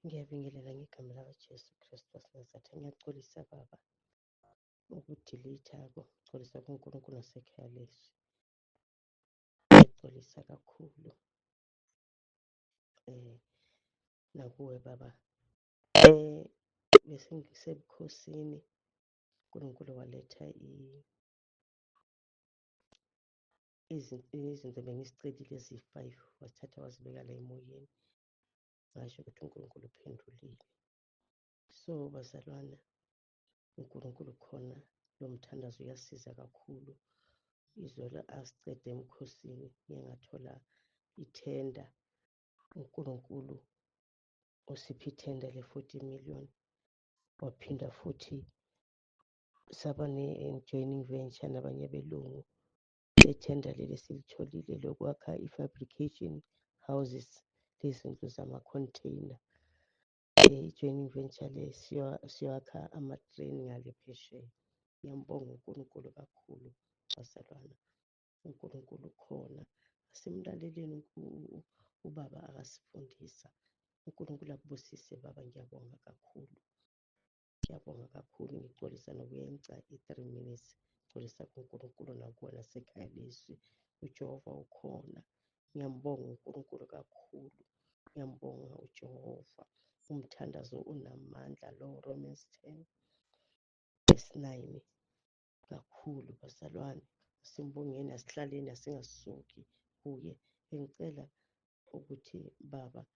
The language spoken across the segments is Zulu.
Ngiyabingelela ngegama lakaJesu Kristu waseNazaretha. Ngiyaxolisa Baba ukudilitha ngixolisa kuNkulunkulu nasekhaya lethu. Ngiyaxolisa kakhulu nakuwe Baba. Bese ngisebukhosini, uNkulunkulu waletha izinto bengisicedile ezi-5 wasithatha wazibeka la emoyeni. Ngasho ukuthi uNkulunkulu uphendulile. So bazalwana, uNkulunkulu khona, lo mthandazo uyasiza kakhulu. Izolo asicede emkhosini ngingathola ithenda. uNkulunkulu usiphe ithenda le-40 million. Waphinda futhi saba ne-joining venture nabanye belungu. Lethenda leli silitholile lokwakha i-fabrication houses, lezindlu zama-container. I-joining venture le siyakha ama-train ngale phesheya. Ngiyambonga uNkulunkulu kakhulu bazalwana. uNkulunkulu khona, asimlaleleni ubaba akasifundisa. uNkulunkulu akubusise Baba, ngiyabonga kakhulu. Ngiyabonga kakhulu, ngixolisa nokuya i-3 minutes. Ngixolisa kuNkulunkulu nakuwe nasekhaya lizwi. uJehova ukhona. Ngiyambonga uNkulunkulu kakhulu. Ngiyambonga uJehova. Umthandazo unamandla lo, Romans 10:9. Kakhulu bazalwane, simbongeni, asihlaleni, asingasuki kuye. Bengicela ukuthi Baba,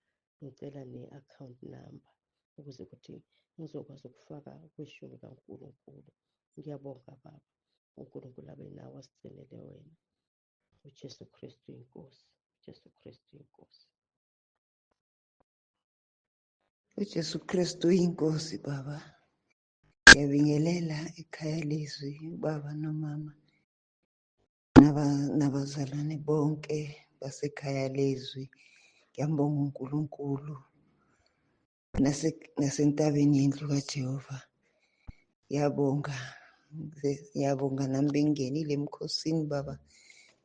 ngicela ne-account number ukuze ukuthi ngizokwazi ukufaka kweshumi kaNkulunkulu. Ngiyabonga Baba. uNkulunkulu abe nawe, asigcinele wena. uJesu Kristu inkosi. uJesu Kristu inkosi. uJesu Kristu inkosi Baba. Ngiyabingelela ekhaya lizwi ubaba nomama nabazalwane bonke basekhaya lizwi. Ngiyambonga uNkulunkulu nasentabeni yendlu kaJehova. Ngiyabonga nami bengingenile emkhosini Baba.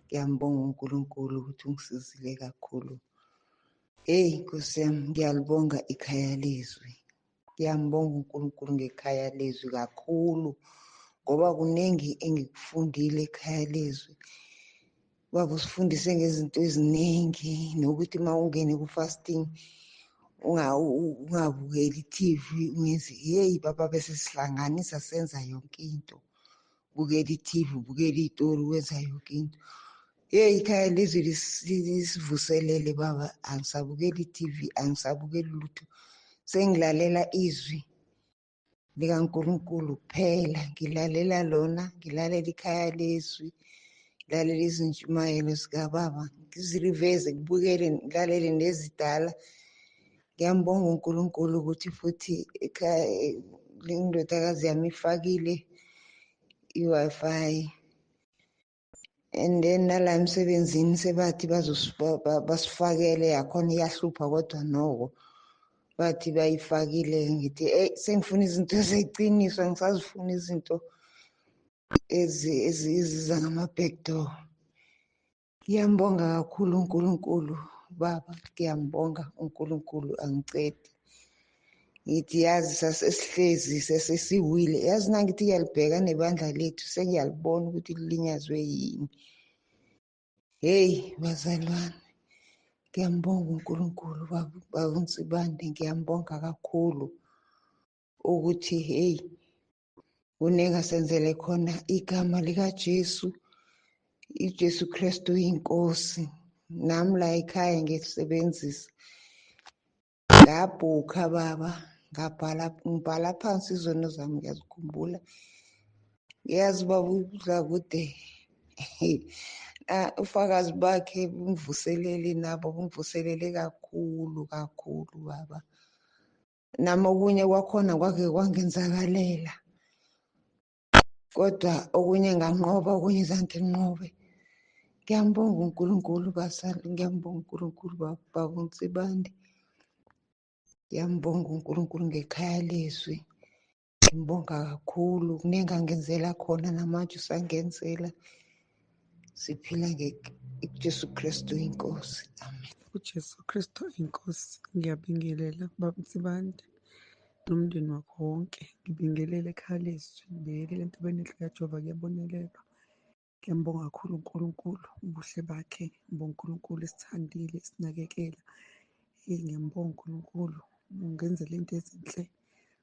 Ngiyambonga uNkulunkulu ukuthi ungisizile kakhulu. Nkosi yami, ngiyalibonga ikhaya lizwi. Ngiyambonga uNkulunkulu ngekhaya lizwi kakhulu, ngoba kuningi engikufundile ekhaya lizwi. Baba, usifundise ngezinto eziningi, nokuthi uma ungene ku-fasting ungabukeli i-TV, ungenzi Baba, bese sihlanganisa senza yonke into. Bukela i-TV, ubukela iy'tori, wenza yonke into. Ikhaya lizwi lisivuselele Baba. Angisabukeli i-TV, angisabukeli lutho. Sengilalela izwi likaNkulunkulu kuphela. Ngilalela lona, ngilalela ikhaya lezwi, ngilalela izintshumayelo zikababa, ngiziriveze, ngibukele, ngilalele nezidala. Ngiyambonga uNkulunkulu ukuthi futhi indodakazi yami ifakile i-Wi-Fi. And then nala emsebenzini sebathi basifakele, yakhona iyahlupha kodwa noko bathi bayifakile. Ngithi sengifuna izinto eziyiqiniso, angisazifuni izinto eziza ngama-backdoor. Ngiyambonga kakhulu uNkulunkulu Baba, ngiyambonga uNkulunkulu, angicedi. Ngithi yazi sasesihlezi sesesiwile, yazi nangithi ngiyalibheka nebandla lethu sengiyalibona ukuthi lilinyazwe yini. Bazalwane, ngiyambonga uNkulunkulu Baba uNsibande, ngiyambonga kakhulu ukuthi unengasenzele khona igama likaJesu, iJesu Kristu inkosi. Nami la ekhaya ngisebenzisa, ngabhukha Baba, ngibhala phansi izono zami, ngiyazikhumbula. Yazi Baba, udla kude ufakazi bakhe bungivuselele, nabo bungivuselele kakhulu kakhulu Baba. Nami okunye kwakhona kwake kwangenzakalela, kodwa okunye nganqoba, okunye zange nginqobe. Ngiyambonga uNkulunkulu basali, ngiyambonga uNkulunkulu Baba uNsibande. Ngiyambonga uNkulunkulu ngekhaya lezwi. Ngimbonga kakhulu, kuningi angenzela khona, namanje usangenzela. siphila ngeJesu Kristu inkosi. Amen. uJesu Kristu inkosi. Ngiyabingelela Baba Msibande nomndeni wakho wonke. Ngibingelela ekhaya lezwi, ngibingelela entubeni enhle kaJehova. Kuyabonelelwa. Ngiyambonga kakhulu uNkulunkulu, ubuhle bakhe. Ngibonga uNkulunkulu esithandile, esinakekela. Ngiyambonga uNkulunkulu, ungenzela into ezinhle.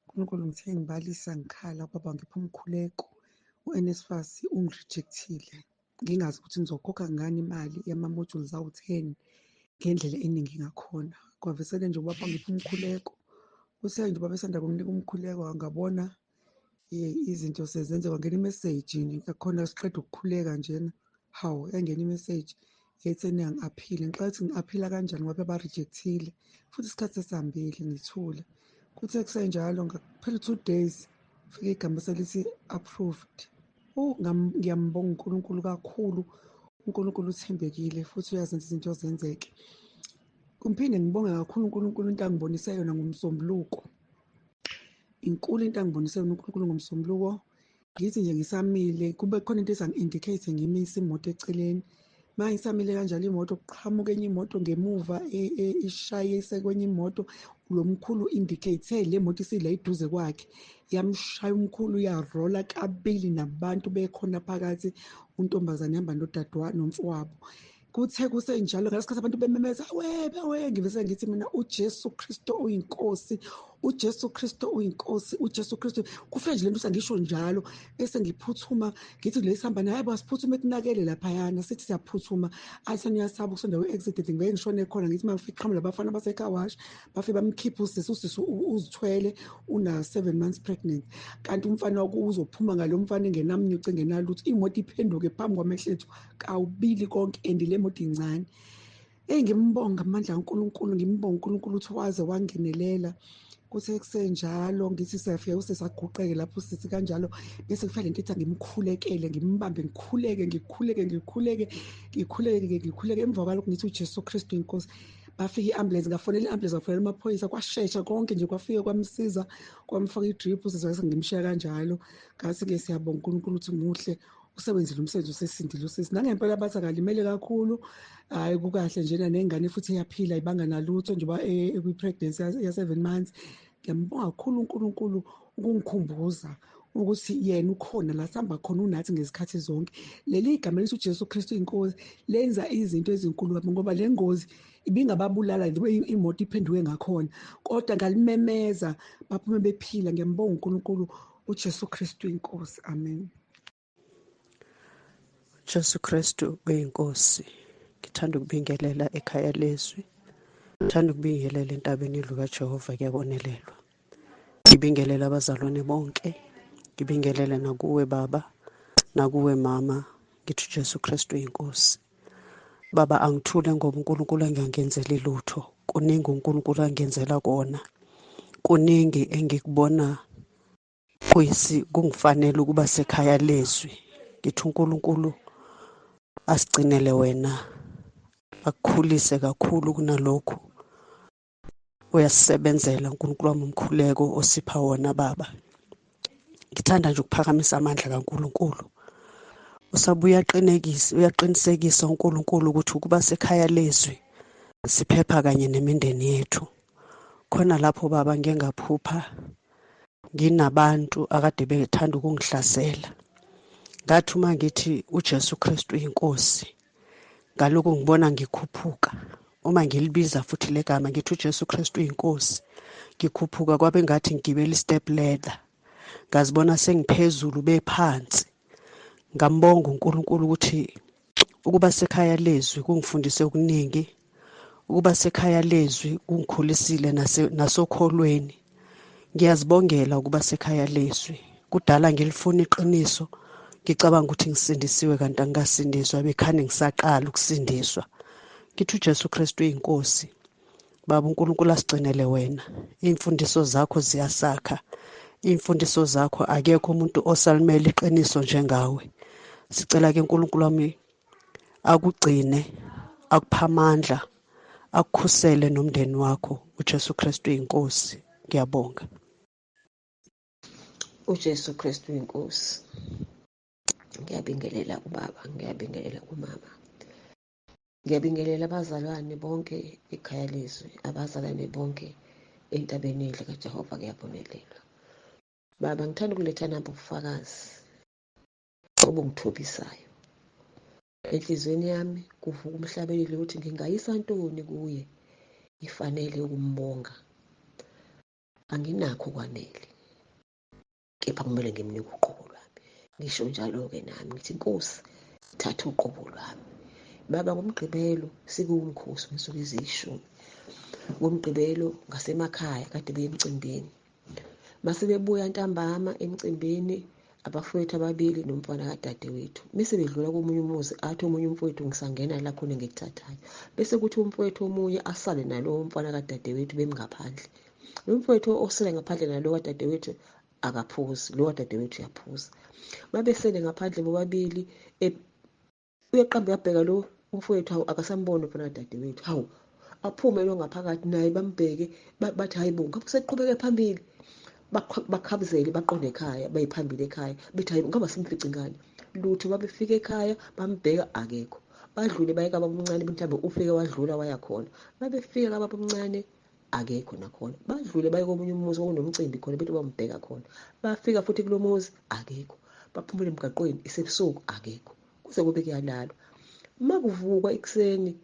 uNkulunkulu ngithe ngibalisa ngikhala baba ngipha umkhuleko. U-NSFAS ungirejectile. Ngingazi ukuthi ngizokhokha ngani imali yama-modules awu-10 ngendlela eningi ngakhona. Kwavesele nje ubaba ngipha umkhuleko. Kuse nje ubaba esanda kunginika umkhuleko angabona izinto sezenze kwangena imeseji yakhona siqeda ukukhuleka njena. Hawu, yangena imeseji etheni angi-aphile. Ngixoxa ukuthi ngi-aphila kanjani ngoba ba-rejectile futhi isikhathi sesihambile ngithule. Kuthe kusenjalo ngakuphela 2 days fike igama selithi approved. Ngiyambonga uNkulunkulu kakhulu. uNkulunkulu uthembekile futhi uyazenza izinto zenzeke. Kumphinde ngibonge kakhulu uNkulunkulu into angibonise yona ngomsombuluko. Inkulu into angibonise yona uNkulunkulu ngomsombuluko. Ngithi nje ngisamile kube khona into esangi-indicate ngimise imoto eceleni. Manje ngisamile kanjalo imoto kuqhamuka enye imoto ngemuva ishayise kwenye imoto. Lo mkhulu indicate le moto isila eduze kwakhe. Yamshaya umkhulu yarola kabili nabantu bekhona phakathi. Untombazane ihamba nodadewabo nomfowabo. Kuthe kusenjalo ngesikhathi abantu bememeza awe ngivese ngithi mina uJesu Kristu uyinkosi. uJesu Kristu uyinkosi. uJesu Kristu kufike nje lento sangisho njalo bese ngiphuthuma ngithi lesihamba naye basiphuthume kunakele lapha yana sithi siyaphuthuma athi niyasaba ukusonda we-exit ngeke ngishone khona ngithi mangifika qhamuka labafana baseKawash bafike bamkhipha usisi uzithwele una 7 months pregnant kanti umfana wakho uzophuma ngalo mfana engenamnyuce engenalutho imoto iphenduke phambi kwamehlo ethu kawubili konke and le moto incane. Ngimbonga amandla kaNkulunkulu, ngimbonga uNkulunkulu ukuthi waze wangenelela. Kuthe kusenjalo ngithi siyafika usesaguqeke lapho sithi kanjalo bese kufanele into ethi ngimkhulekele ngimbambe ngikhuleke emva kwalokho ngithi uJesu Kristu inkosi. Bafika i-ambulance ngafonela i-ambulance ngafonela amaphoyisa kwashesha konke nje kwafika kwamsiza kwamfaka i-drip usizwe ngimshiya kanjalo. Ngathi-ke siyabonga uNkulunkulu ukuthi muhle usebenzile umsebenzi usesindile usisi. Nangempela bathi akalimele kakhulu. Hayi kukahle njena nengane futhi iyaphila ibanga nalutho njengoba ekwi-pregnancy ya 7 months. Ngiyambonga kakhulu uNkulunkulu ukungikhumbuza ukuthi yena ukhona la sihamba khona unathi ngezikhathi zonke. Leli gama lithi uJesu Kristu inkosi lenza izinto ezinkulu ngoba le ngozi ibingababulala imoto iphenduke ngakhona kodwa ngalimemeza baphume bephila. Ngiyambonga uNkulunkulu uJesu Kristu inkosi. Amen. Jesu Kristu uyinkosi. Ngithanda ukubingelela ekhaya lezwi. Ngithanda ukubingelela entabeni lukaJehova kuyabonelelwa. Ngibingelela abazalwane bonke. Ngibingelela nakuwe baba, nakuwe mama. Ngithi uJesu Kristu uyinkosi. Baba angithule ngoba uNkulunkulu angangenzeli lutho. Kuningi uNkulunkulu angenzela kona. Kuningi engikubona kungifanele ukuba sekhaya lezwi. Ngithi uNkulunkulu asigcinele wena akukhulise kakhulu kunalokho uyasebenzela uNkulunkulu wami umkhuleko osipha wona baba. Ngithanda nje ukuphakamisa amandla kaNkulunkulu. Usabuya uyaqinisekisa uNkulunkulu ukuthi ukuba sekhaya lezwi siphepha kanye nemindeni yethu. Khona lapho baba ngengaphupha nginabantu akade bethanda ukungihlasela. Ngathi uma ngithi uJesu Kristu inkosi ngaloko ngibona ngikhuphuka. Uma ngilibiza futhi legama ngithi uJesu Kristu inkosi ngikhuphuka kwabe ngathi ngigibela i-step ladder. Ngazibona sengiphezulu bephansi. Ngambonga uNkulunkulu ukuthi ukuba sekhaya lezwi kungifundise okuningi. Ukuba sekhaya lezwi kungikhulisile nasokholweni. Ngiyazibongela ukuba sekhaya lezwi. Kudala ngilifuna iqiniso. Ngicabanga ukuthi ngisindisiwe kanti angasindiswa bekhane ngisaqala ukusindiswa. Ngithi uJesu Kristu inkosi. Baba uNkulunkulu asigcinele wena. Imfundiso zakho ziyasakha. Imfundiso zakho akekho umuntu osalimela iqiniso njengawe. Sicela ke uNkulunkulu wami akugcine, akupha amandla, akukhusele nomndeni wakho. uJesu Kristu inkosi. Ngiyabonga. uJesu Kristu inkosi. ngiyabingelela ubaba, ngiyabingelela umama, ngiyabingelela abazalwane bonke ekhaya lezwi, abazalwane bonke entabeni endle kaJehova. Kuyabonelelwa baba, ngithanda ukuletha nabo ubufakazi obungithobisayo enhliziyweni yami. Kuvuka umhlabeleli ukuthi ngingayisa ntoni kuye ifanele ukumbonga. Anginakho kwanele, kepha kumele ngimnike uqobo lwami. Ngisho njalo-ke nami ngithi Nkosi, thatha uqobo lwami baba. NgoMgqibelo sikuwumkhosi wensuku eziyishumi. NgoMgqibelo ngasemakhaya kade beye emcimbini, mase bebuya ntambama emcimbini abafowethu ababili nomfana kadadewethu. Bese bedlula komunye umuzi, athi omunye umfowethu ngisangena la khona engikuthathayo, bese kuthi umfowethu omunye asale nalowo mfana kadadewethu bemngaphandle. Lo mfowethu osele ngaphandle nalo kadadewethu akaphuzi, lo kadadewethu uyaphuza. Babesele ngaphandle bobabili, uyaqamba uyabheka lo umfowethu, hawu akasamboni umfana kadadewethu, hawu aphume lo ngaphakathi naye bambheke, bathi hayi bo, ngabe seqhubeke phambili. Bakhabuzele baqonde ekhaya, bayiphambili ekhaya, bethi hayi ngaba simfici ngani lutho. Babefika ekhaya bambheka, akekho. Badlule baye kababa omncane, mhlawumbe ufike wadlula waya khona. Babefika kababa omncane, akekho nakhona. Badlule baye komunye umuzi okunomcimbi khona, bethi bambheka khona. Bafika futhi kulo muzi, akekho. Baphumule emgaqweni, isebusuku, akekho. Kuze kube kuyalalwa. Uma kuvukwa ekuseni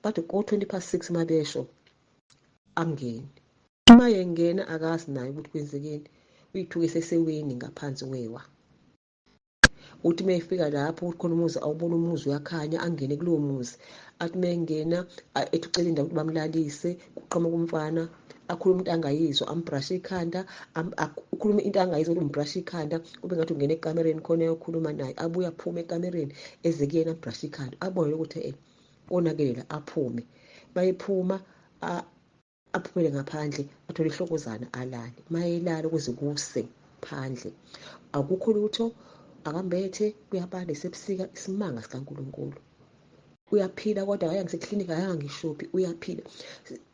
bathi ko-6:20 mabesho angene. Uma yengena akazi naye ukuthi kwenzekeni, uyithuke seseweni ngaphansi wewa. Uthi uma efika lapho ukuthi khona umuzi awubona umuzi uyakhanya, angene kulowo muzi. Athi uma engena ethi ucela indawo ukuthi bamlalise, kuqhamuka umfana akhuluma into angayizwa, ambrashe ikhanda, ukhuluma into angayizwa ukuthi umbrashe ikhanda, kube ngathi ungena ekamereni khona eyokhuluma naye. Abuye aphume ekamereni eze kuyena ambrashe ikhanda, abone ukuthi onakelela aphume. Bayephuma aphumele ngaphandle, athole ihlokozana alale. Mayelala kuze kuse phandle, akukho lutho, akambethe, uyabanda esebusika. Isimanga sikaNkulunkulu. Uyaphila kodwa hhayi ngiseklinika, hhayi angishophi, uyaphila.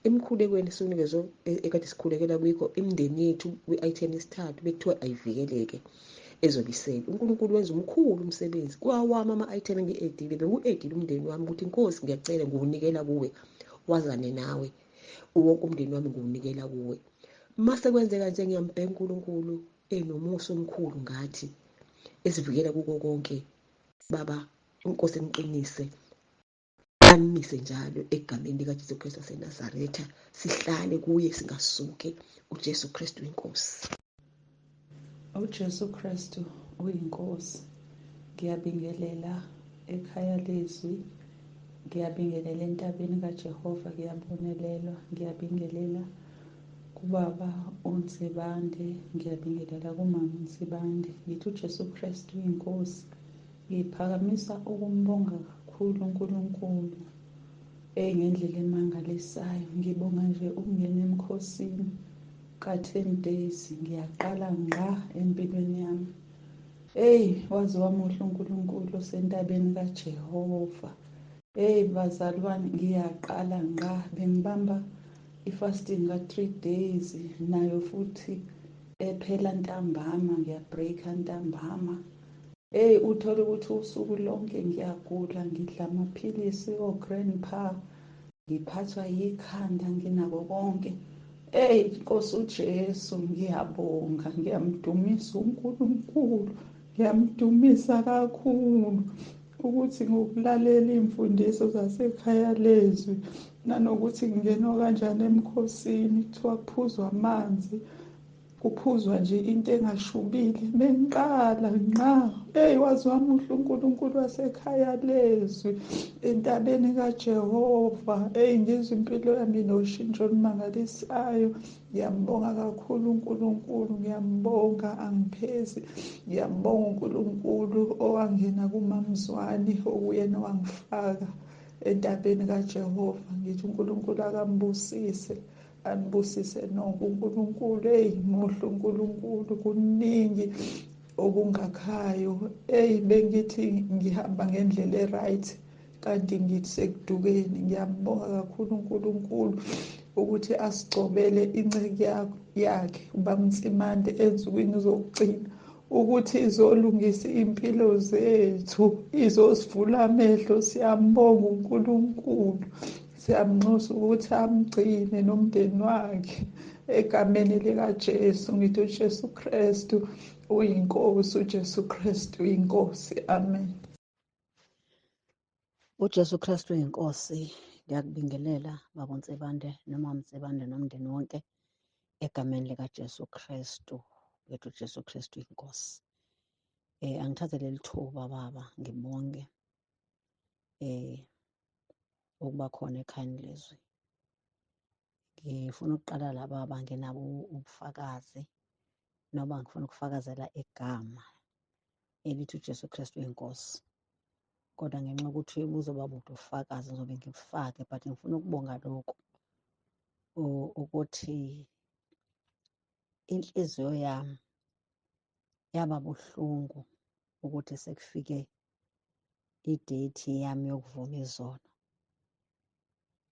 Emkhulekweni sinikezwe ekade sikhulekela kwikho imindeni yethu kwi-item yesithathu bekuthiwa ayivikeleke ezobisela. uNkulunkulu wenza umkhulu umsebenzi kwawami ama-item engi-edile. Bengu-edile umndeni wami ukuthi Nkosi ngiyacela nguwunikela kuwe, wazane nawe, wonke umndeni wami nguwunikela kuwe. Mase kwenzeka nje ngiyambheka uNkulunkulu enomusa omkhulu ngathi, esivikela kuko konke. Baba, uNkosi niqinise, animise njalo egameni likaJesu Kristu waseNazaretha. Sihlale kuye singasuki. uJesu Kristu inkosi. uJesu Kristu uyinkosi. Ngiyabingelela ekhaya lezwi, ngiyabingelela entabeni kaJehova, ngiyabonelelwa, ngiyabingelela kubaba uNsibande, ngiyabingelela kumama uNsibande. Ngithi uJesu Kristu uyinkosi. Ngiphakamisa ukumbonga kakhulu uNkulunkulu ngendlela emangalisayo. Ngibonga nje ukungena emkhosini ka-10 days. Ngiyaqala ngqa empilweni yami. Wazi wamuhle uNkulunkulu osentabeni kaJehova. Bazalwane, ngiyaqala ngqa. Bengibamba i-fasting ka-3 days, nayo futhi ephela ntambama, ngiyabreaka ntambama. Uthole ukuthi usuku lonke ngiyagula, ngidla amaphilisi o-grandpa, ngiphathwa yikhanda, nginako konke. Nkosi uJesu, ngiyabonga, ngiyamdumisa uNkulunkulu, ngiyamdumisa kakhulu ukuthi ngokulalela iy'mfundiso zasekhaya lezwi, nanokuthi kungenwa kanjani emkhosini. Kuthiwa kuphuzwa amanzi, kuphuzwa nje into engashubile. Bengiqala ngqa. Wazi wamuhle uNkulunkulu wasekhaya lezwi entabeni kaJehova. Ngizwe impilo yami noshintsho olumangalisayo. Ngiyambonga kakhulu uNkulunkulu, ngiyambonga, angiphezi. Ngiyambonga uNkulunkulu owangena kuMamzwane, okuyena owangifaka entabeni kaJehova. Ngithi uNkulunkulu akambusise, anibusise nonke uNkulunkulu. Muhle uNkulunkulu, kuningi okungakhayo. Bengithi ngihamba ngendlela e-right, kanti ngithi sekudukeni. Ngiyambonga kakhulu uNkulunkulu ukuthi asigcobele inceki yakhe uBaba uNsimande ensukwini zokugcina, ukuthi izolungisa iy'mpilo zethu, izosivula amehlo. Siyambonga uNkulunkulu, siyamnxusa ukuthi amgcine nomndeni wakhe egameni likaJesu. Ngithi uJesu Kristu uyinkosi, uJesu Kristu uyinkosi. Amen. uJesu Kristu uyinkosi. Ngiyakubingelela Baba uNtsebande noma uMtsebande nomndeni wonke egameni likaJesu Kristu. Ngithi uJesu Kristu uyinkosi. Angithathe leli thuba Baba ngibonge ukuba khona ekhayeni lezwi. Ngifuna ukuqala la Baba nginabo ubufakazi noma ngifuna ukufakazela igama elithi uJesu Kristu uyinkosi. Kodwa ngenxa yokuthi buzoba bude ubufakazi ngizobe ngibufake, but ngifuna ukubonga lokhu ukuthi inhliziyo yami yaba buhlungu ukuthi sekufike i-date yami yokuvuma izono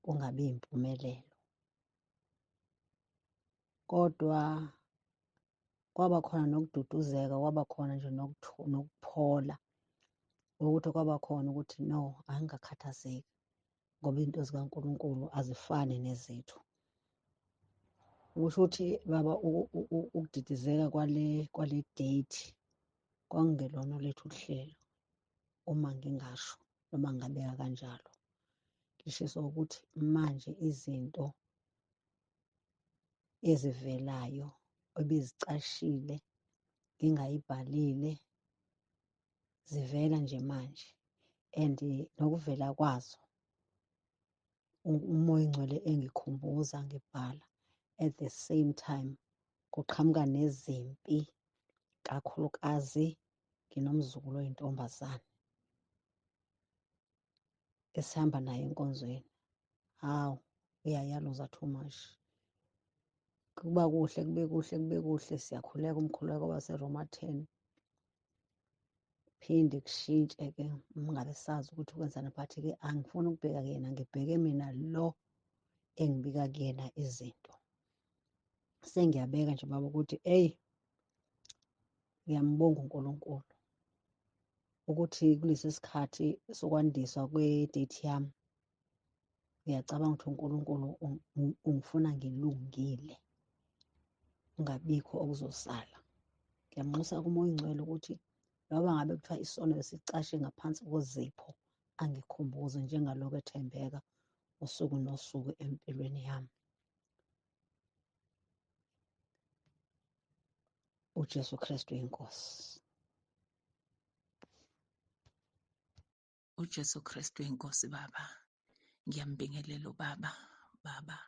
kungabi yimpumelelo. Kodwa kwaba khona nokududuzeka, kwaba khona nje nokuphola ukuthi kwaba khona ukuthi no, angingakhathazeki ngoba izinto zikaNkulunkulu azifani nezethu. Kusho ukuthi Baba ukudidizeka kwale date kwakungelona lethu uhlelo uma ngingasho noma ngingabeka kanjalo. Ngishiso ukuthi manje izinto ezivelayo ebezicashile ngingayibhalile zivela nje manje, and nokuvela kwazo uMoya oNgcwele engikhumbuza ngibhala, at the same time kuqhamuka nezimpi, kakhulukazi nginomzukulu oyintombazane esihamba naye enkonzweni. Hawu, uyayaluza too much. Kuba kuhle, kube kuhle, kube kuhle, siyakhuleka umkhuleko waseRoma 10. Phinde kushintshe-ke ngabe sazi ukuthi ukwenzani, but-ke angifuni ukubheka kuyena, ngibheke mina lo engibika kuyena izinto. Sengiyabeka nje Baba ukuthi ngiyambonga uNkulunkulu ukuthi kulesi sikhathi sokwandiswa kwe-date yami, ngiyacabanga ukuthi uNkulunkulu ungifuna ngilungile, kungabikho okuzosala. Ngiyamnxusa kuMoya oNgcwele ukuthi noma ngabe kuthiwa isono besicashe ngaphansi kozipho, angikhumbuze njengalokhu ethembeka usuku nosuku empilweni yami. uJesu Kristu uyinkosi. uJesu Kristu inkosi. Baba, ngiyambingelela baba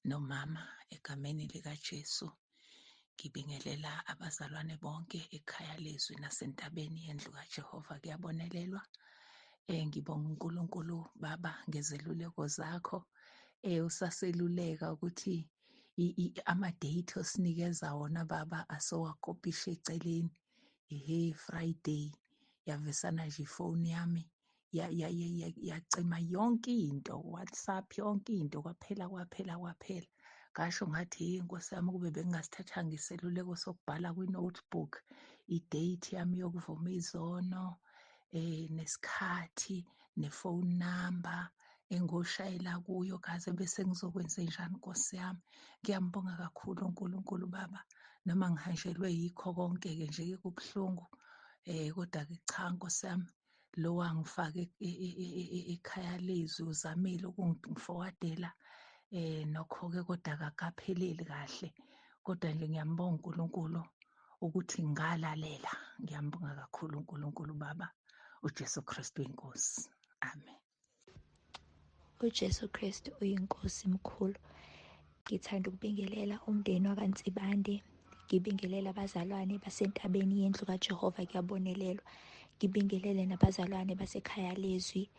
nomama egameni likaJesu. Ngibingelela abazalwane bonke ekhaya lezwi nasentabeni yendlu kaJehova kuyabonelelwa. Ngibonga uNkulunkulu Baba ngezeluleko zakho. Usaseluleka ukuthi ama-date osinikeza wona Baba asowakopisha eceleni. Friday yavesana nje ifoni yami yacima yonke into, WhatsApp yonke into, kwaphela. Ngasho ngathi Nkosi yami, kube bengingasithathanga iseluleko sokubhala kwi-notebook i-date yami yokuvuma izono, nesikhathi, ne-phone number engoshayela kuyo, kaze bese ngizokwenze njani Nkosi yami. Ngiyambonga kakhulu uNkulunkulu Baba, noma ngihanjelwe yikho konke-ke nje kubuhlungu, kodwa-ke cha Nkosi yami, lo wangifaka ekhaya lezwi uzamile ukungifowadela nokho-ke, kodwa kakapheleli kahle. Kodwa nje ngiyambonga uNkulunkulu ukuthi ngalalela. Ngiyambonga kakhulu uNkulunkulu Baba. uJesu Kristu inkosi. Amen. uJesu Kristu uyinkosi mkhulu. Ngithanda ukubingelela umndeni wakaNtsibande, ngibingelela abazalwane basentabeni yendlu kaJehova kuyabonelelwa, ngibingelele nabazalwane basekhaya lezwi.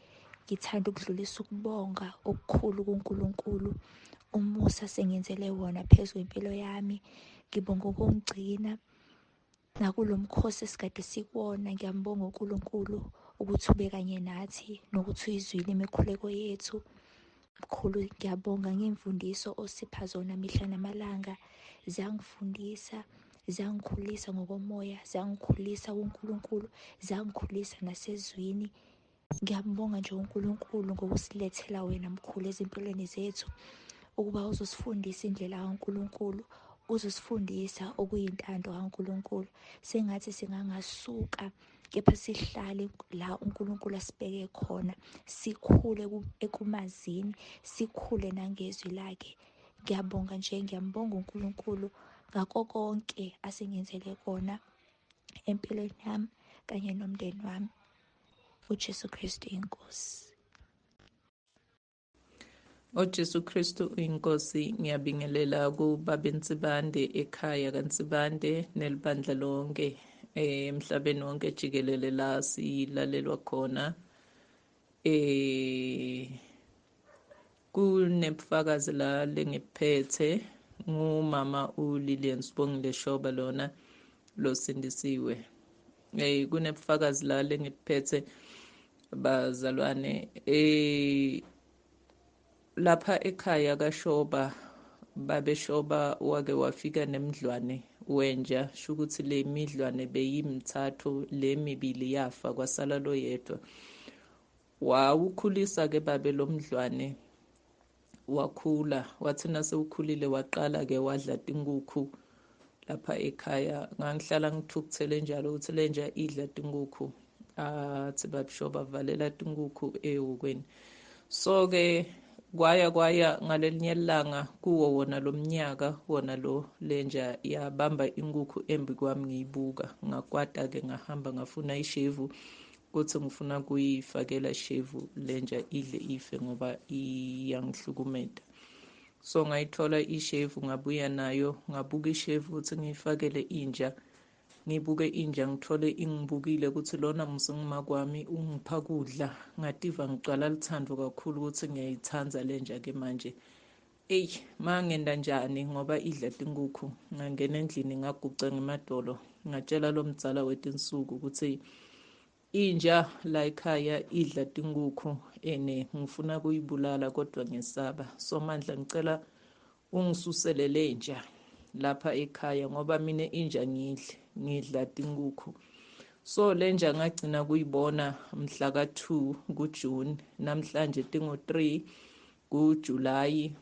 Ngithanda ukudlulisa ukubonga okukhulu kuNkulunkulu, umusa sengenzele wona phezu kwempilo yami. Ngibonga ukungigcina nakulo mkhosi esikade sikuwona. Ngiyambonga uNkulunkulu ukuthi ube kanye nathi nokuthi uyizwile imikhuleko yethu. Mkhulu, ngiyabonga ngey'mfundiso osipha zona mihla namalanga, ziyangifundisa, zangikhulisa ngokomoya, zangikhulisa kuNkulunkulu, zangikhulisa nasezwini. Ngiyambonga nje uNkulunkulu ngokusilethela wena mkhulu ezimpilweni zethu, ukuba uzosifundisa indlela kaNkulunkulu, uzosifundisa okuyintando kaNkulunkulu. Sengathi singangasuka kepha sihlale la uNkulunkulu asibeke khona, sikhule ekumazini, sikhule nangezwi lakhe. Ngiyambonga uNkulunkulu ngako konke asengenzele kona empilweni yami kanye nomndeni wami. uJesu Kristu inkosi. uJesu Kristu uyinkosi. Ngiyabingelela kubaba Nsibande ekhaya kaNsibande nelibandla lonke emhlabeni wonke jikelele la silalelwa khona. Kunebufakazi la lengiphethe ngumama uLillian Sibongile Shoba, lona losindisiwe. Kunebufakazi la lengiphethe bazalwane. Lapha ekhaya kaShoba, babeshoba wake wafika nemidlwane wenja, shukuthi le midlwane beyimithathu, le mibili yafa kwasala lo yedwa. Wawukhulisa ke babe lo mdlwane, wakhula, wathi nasewukhulile waqala ke wadla tinkukhu lapha ekhaya. Ngangihlala ngithukuthele njalo ukuthi le nja idla tinkukhu. Athi babishoba valela tinkukhu ehhokweni. So ke kwaya ngalelinye ilanga kuwo wona lo mnyaka wona lo lenja yabamba inkukhu embi kwami ngiyibuka. Ngakwata ke ngahamba ngafuna ishevu kuthi ngifuna kuyifakela ishevu lenja idle ife ngoba iyangihlukumeza. So ngayithola ishevu ngabuya nayo, ngabuka ishevu ukuthi ngiyifakele inja. Ngibuke inja ngithole ingibukile ukuthi lona musingima kwami ungipha kudla. Ngativa ngicwala luthando kakhulu ukuthi ngiyayithanza lenja ke manje. Mangenda njani ngoba idla tinkukhu. Ngangena endlini ngaguca ngemadolo, ngatshela lo mdzala wetinsuku ukuthi inja la ekhaya idla tinkukhu ngifuna kuyibulala kodwa ngesaba. So mandla ngicela ungisusele lenja lapha ekhaya ngoba mina inja ngidla tinkukhu. So lenja ngagcina kuyibona mhla ka-2 kuJune, namhlanje tingo-3 kuJulayi.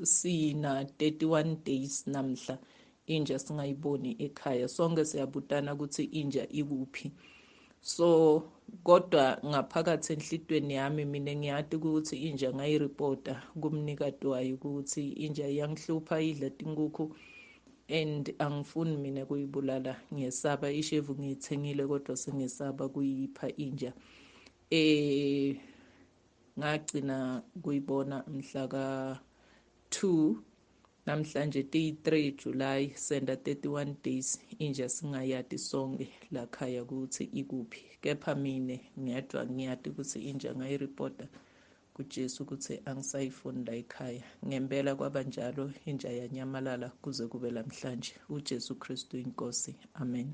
Sina 31 days namhla inja singayiboni ekhaya. Sonke siyabutana ukuthi inja ikuphi. So kodwa ngaphakathi enhlitweni yami mina ngiyati ukuthi inja ngayiripota kumnikati wayo ukuthi inja iyangihlupha, idla tinkukhu and angifuni mina kuyibulala, ngiyesaba ishevu ngiyithengile kodwa sengisaba kuyipha inja. Ngagcina kuyibona mhla ka-2, namhlanje ti-3 July, senda 31 days inja singayati sonke la khaya ukuthi ikuphi. Kepha mina ngedwa ngiyati ukuthi inja ngayiripota kuJesu ukuthi angisayifuni la ekhaya. Ngempela kwabanjalo inja yanyamalala kuze kube lamhlanje. uJesu Kristu inkosi. Amen.